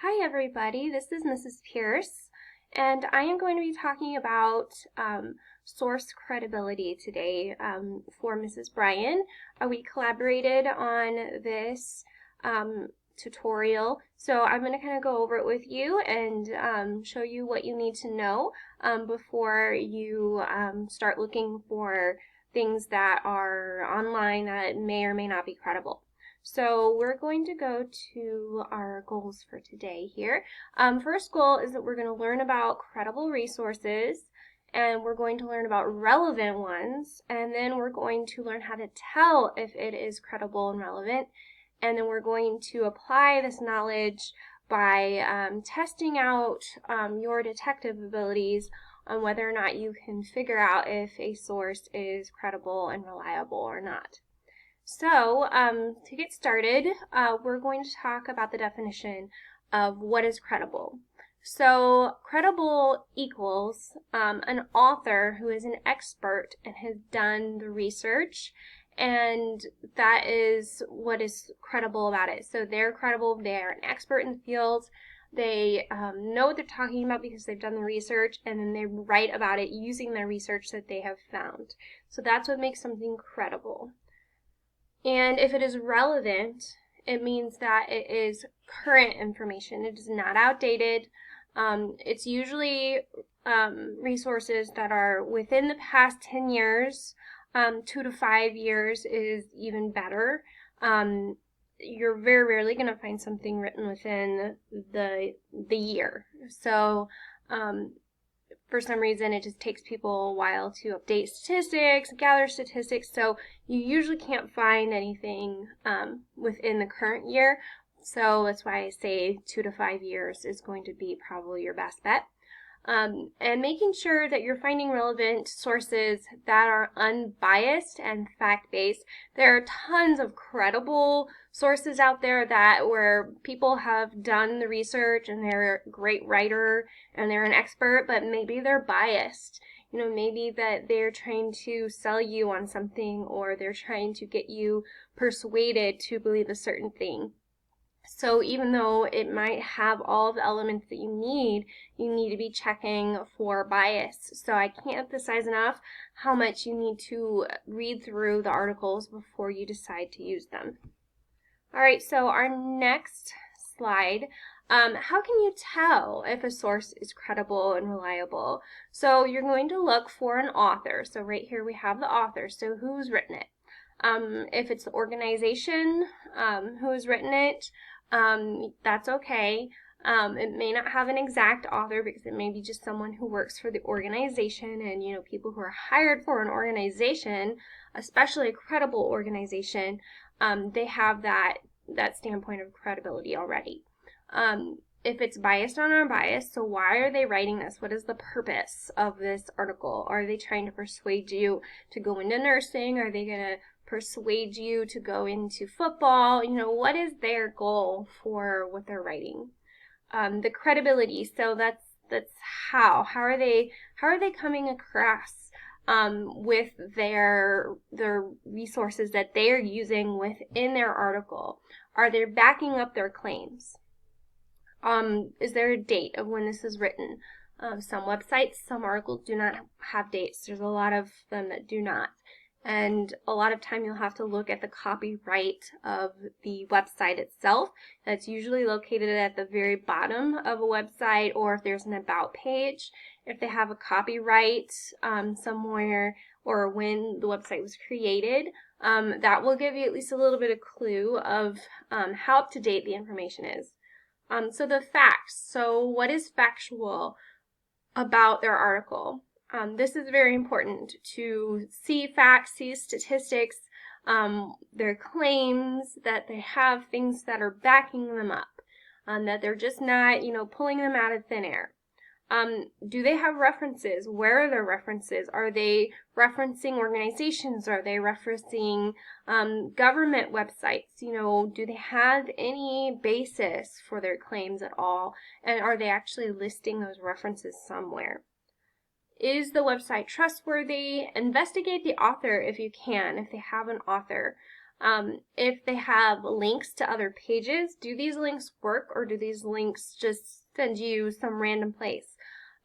Hi everybody, this is Mrs. Pierce, and I am going to be talking about source credibility today for Mrs. Bryan. We collaborated on this tutorial, so I'm going to kind of go over it with you and show you what you need to know before you start looking for things that are online that may or may not be credible. So we're going to go to our goals for today here. First goal is that we're going to learn about credible resources, and we're going to learn about relevant ones, and then we're going to learn how to tell if it is credible and relevant, and then we're going to apply this knowledge by testing out your detective abilities on whether or not you can figure out if a source is credible and reliable or not. So, to get started, we're going to talk about the definition of what is credible. So, credible equals an author who is an expert and has done the research, and that is what is credible about it. So, they're credible, they're an expert in the field, they know what they're talking about because they've done the research, and then they write about it using their research that they have found. So, that's what makes something credible. And if it is relevant, it means that it is current information. It is not outdated. It's usually resources that are within the past 10 years. 2 to 5 years is even better. You're very rarely going to find something written within the year. So for some reason, it just takes people a while to update statistics, gather statistics, so you usually can't find anything within the current year. So that's why I say 2 to 5 years is going to be probably your best bet. And making sure that you're finding relevant sources that are unbiased and fact-based. There are tons of credible sources out there that where people have done the research and they're a great writer and they're an expert, but maybe they're biased. You know, maybe that they're trying to sell you on something, or they're trying to get you persuaded to believe a certain thing. So even though it might have all the elements that you need to be checking for bias. So I can't emphasize enough how much you need to read through the articles before you decide to use them. All right, so our next slide, how can you tell if a source is credible and reliable? So you're going to look for an author. So right here we have the author, so who's written it? If it's the organization who has written it, that's okay. It may not have an exact author because it may be just someone who works for the organization, and you know, people who are hired for an organization, especially a credible organization, they have that standpoint of credibility already. If it's biased or unbiased, so why are they writing this? What is the purpose of this article? Are they trying to persuade you to go into nursing? Are they going to persuade you to go into football? You know, what is their goal for what they're writing? The credibility, so that's how are they coming across with their resources that they are using within their article? Are they backing up their claims? Is there a date of when this is written? Some websites, some articles do not have dates. There's a lot of them that do not. And a lot of time you'll have to look at the copyright of the website itself. That's usually located at the very bottom of a website, or if there's an about page, if they have a copyright somewhere, or when the website was created, that will give you at least a little bit of clue of how up to date the information is. So the facts. So what is factual about their article? This is very important to see facts, see statistics, their claims, that they have things that are backing them up, that they're just not, you know, pulling them out of thin air. Do they have references? Where are their references? Are they referencing organizations? Are they referencing government websites? You know, do they have any basis for their claims at all? And are they actually listing those references somewhere? Is the website trustworthy? Investigate the author if you can, if they have an author. If they have links to other pages, do these links work, or do these links just send you some random place?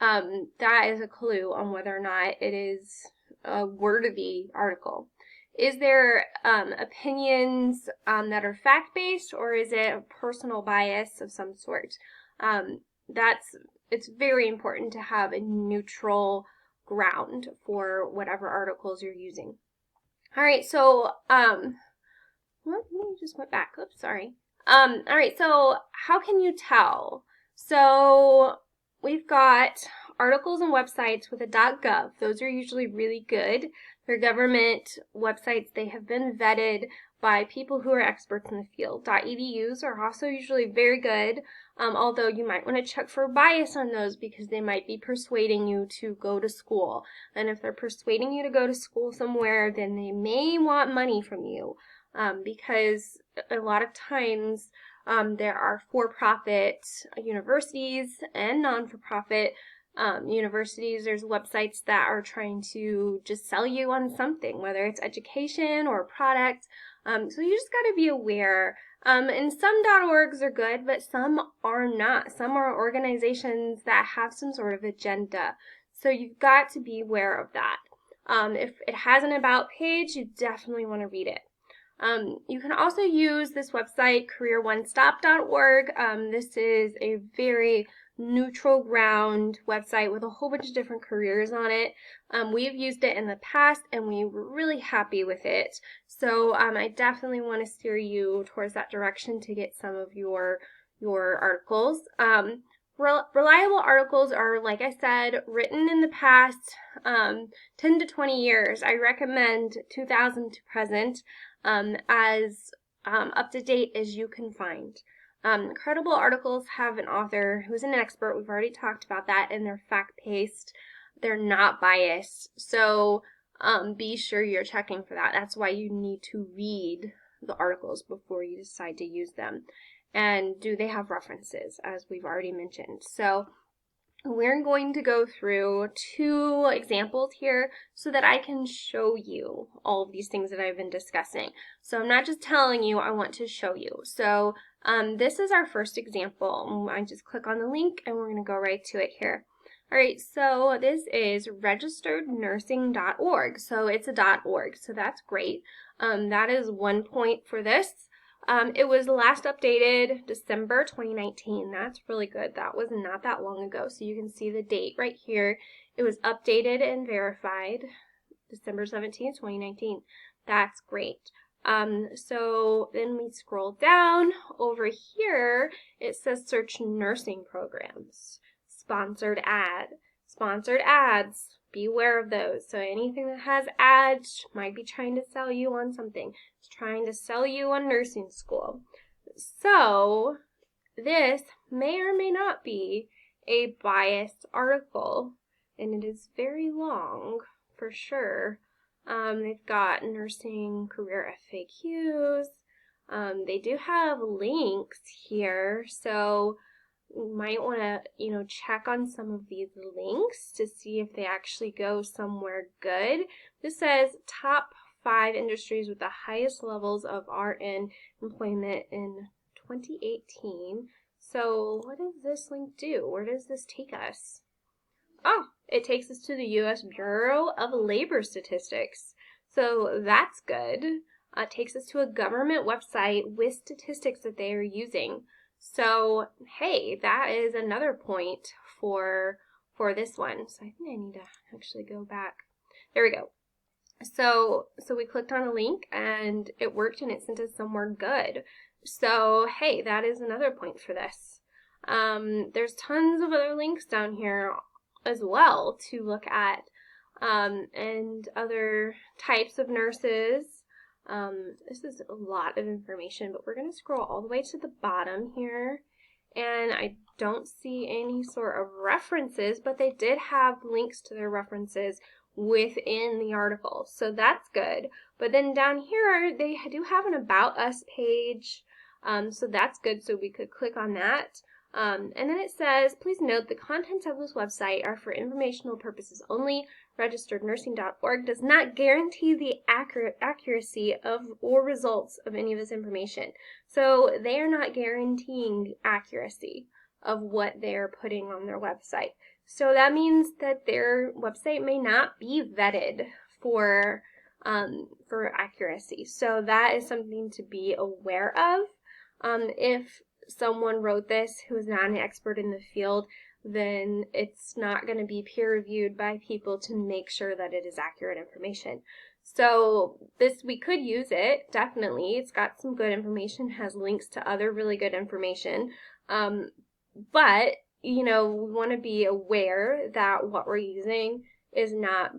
That is a clue on whether or not it is a worthy article. Is there opinions that are fact-based, or is it a personal bias of some sort? It's very important to have a neutral ground for whatever articles you're using. All right, so well, we just went back. Oops, sorry. All right, so how can you tell? So we've got articles and websites with a .gov. Those are usually really good. They're government websites. They have been vetted by people who are experts in the field. .edus are also usually very good, although you might want to check for bias on those because they might be persuading you to go to school. And if they're persuading you to go to school somewhere, then they may want money from you. Because a lot of times there are for-profit universities and non-for-profit universities. There's websites that are trying to just sell you on something, whether it's education or a product. So you just got to be aware. And some .orgs are good, but some are not. Some are organizations that have some sort of agenda. So you've got to be aware of that. If it has an about page, you definitely want to read it. You can also use this website, careeronestop.org. This is a very neutral ground website with a whole bunch of different careers on it. We've used it in the past and we were really happy with it. So I definitely want to steer you towards that direction to get some of your articles. Reliable articles are, like I said, written in the past 10 to 20 years. I recommend 2000 to present as up to date as you can find. Credible articles have an author who's an expert. We've already talked about that, and they're fact-paced. They're not biased. So be sure you're checking for that. That's why you need to read the articles before you decide to use them. And do they have references, as we've already mentioned. So we're going to go through 2 examples here so that I can show you all of these things that I've been discussing. So I'm not just telling you, I want to show you. So this is our first example. I just click on the link and we're going to go right to it here. All right, so this is registerednursing.org. So it's a .org, so that's great. That is 1 point for this. It was last updated December 2019. That's really good. That was not that long ago. So you can see the date right here. It was updated and verified December 17th, 2019. That's great. So then we scroll down over here. It says search nursing programs. Sponsored ad. Sponsored ads. Beware of those. So anything that has ads might be trying to sell you on something. It's trying to sell you on nursing school. So this may or may not be a biased article, and it is very long for sure. They've got nursing career FAQs. They do have links here, so you might want to, check on some of these links to see if they actually go somewhere good. This says top 5 industries with the highest levels of RN employment in 2018. So what does this link do? Where does this take us? Oh, it takes us to the U.S. Bureau of Labor Statistics. So that's good. It takes us to a government website with statistics that they are using. So, hey, that is another point for this one. So I think I need to actually go back. There we go. So we clicked on a link and it worked and it sent us somewhere good. So, hey, that is another point for this. There's tons of other links down here as well to look at, and other types of nurses. This is a lot of information, but we're going to scroll all the way to the bottom here, and I don't see any sort of references, but they did have links to their references within the article, so that's good. But then down here, they do have an About Us page, so that's good, so we could click on that. And then it says, please note the contents of this website are for informational purposes only. Registerednursing.org does not guarantee the accuracy of or results of any of this information. So they are not guaranteeing accuracy of what they're putting on their website. So that means that their website may not be vetted for accuracy. So that is something to be aware of. If someone wrote this who is not an expert in the field, then it's not going to be peer reviewed by people to make sure that it is accurate information. So this, we could use it, definitely. It's got some good information, has links to other really good information. But, you know, we want to be aware that what we're using is not,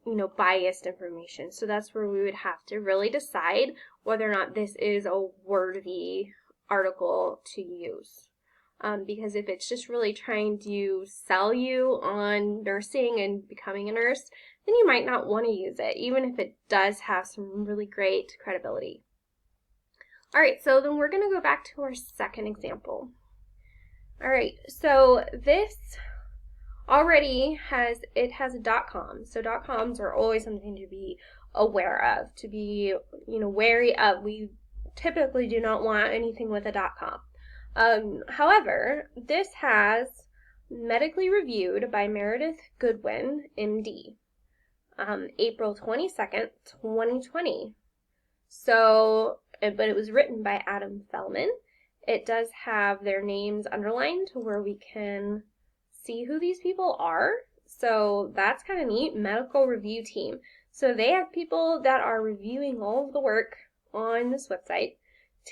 you know, biased information. So that's where we would have to really decide whether or not this is a worthy article to use. Because if it's just really trying to sell you on nursing and becoming a nurse, then you might not want to use it, even if it does have some really great credibility. All right, so then we're going to go back to our second example. All right, so this already has a .com. So .coms are always something to be aware of, to be, you know, wary of. We typically do not want anything with a .com. However, this has medically reviewed by Meredith Goodwin, MD, April 22nd, 2020. So, but it was written by Adam Fellman. It does have their names underlined to where we can see who these people are. So that's kind of neat. Medical review team. So they have people that are reviewing all of the work on this website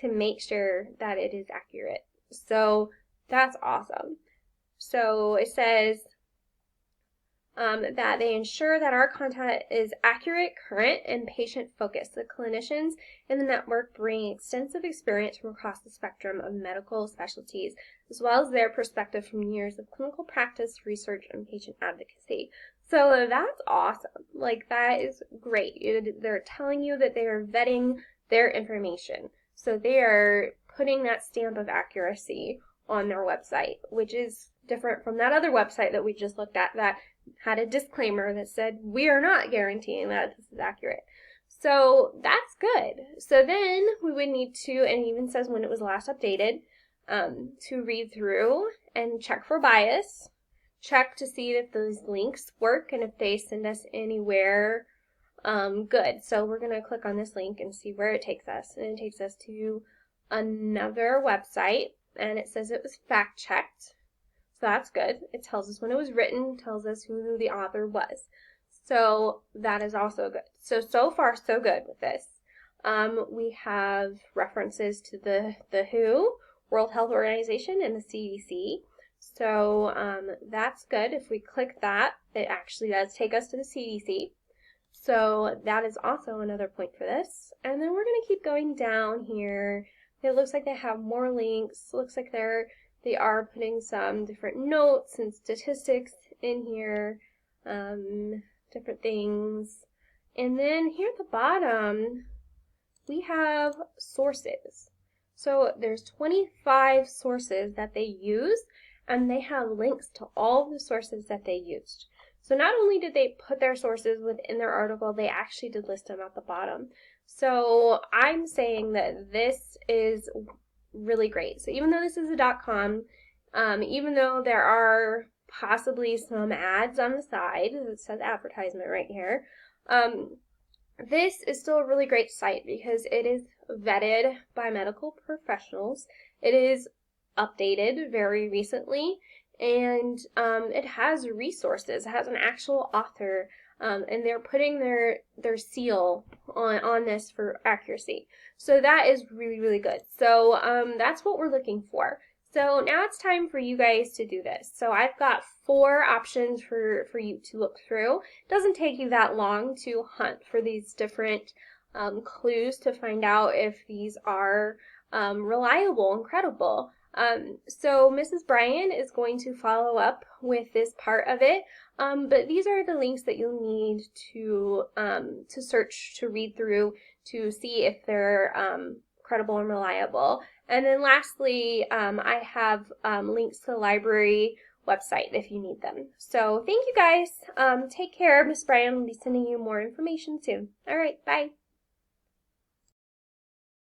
to make sure that it is accurate. So that's awesome. So it says that they ensure that our content is accurate, current, and patient-focused. The clinicians in the network bring extensive experience from across the spectrum of medical specialties, as well as their perspective from years of clinical practice, research, and patient advocacy. So that's awesome. Like, that is great. They're telling you that they are vetting their information. So they are putting that stamp of accuracy on their website, which is different from that other website that we just looked at that had a disclaimer that said, we are not guaranteeing that this is accurate. So that's good. So then we would need to, and it even says when it was last updated, to read through and check for bias, check to see if those links work and if they send us anywhere good. So we're going to click on this link and see where it takes us. And it takes us to another website, and it says it was fact-checked. So that's good. It tells us when it was written, tells us who the author was. So that is also good. So far, so good with this. We have references to the WHO, World Health Organization, and the CDC. So that's good. If we click that, it actually does take us to the CDC. So that is also another point for this. And then we're going to keep going down here. It looks like they have more links. Looks like they are putting some different notes and statistics in here, different things. And then here at the bottom, we have sources. So there's 25 sources that they use, and they have links to all the sources that they used. So not only did they put their sources within their article, they actually did list them at the bottom. So I'm saying that this is really great. So even though this is a .com, even though there are possibly some ads on the side, it says advertisement right here, this is still a really great site because it is vetted by medical professionals. It is updated very recently, and it has resources. It has an actual author, and they're putting their seal on this for accuracy. So that is really, really good. So that's what we're looking for. So now it's time for you guys to do this. So I've got 4 options for you to look through. It doesn't take you that long to hunt for these different clues to find out if these are reliable and credible. So Mrs. Bryan is going to follow up with this part of it, but these are the links that you'll need to search, to read through, to see if they're credible and reliable. And then lastly, I have links to the library website if you need them. So thank you guys. Take care. Miss Bryan will be sending you more information soon. All right, bye.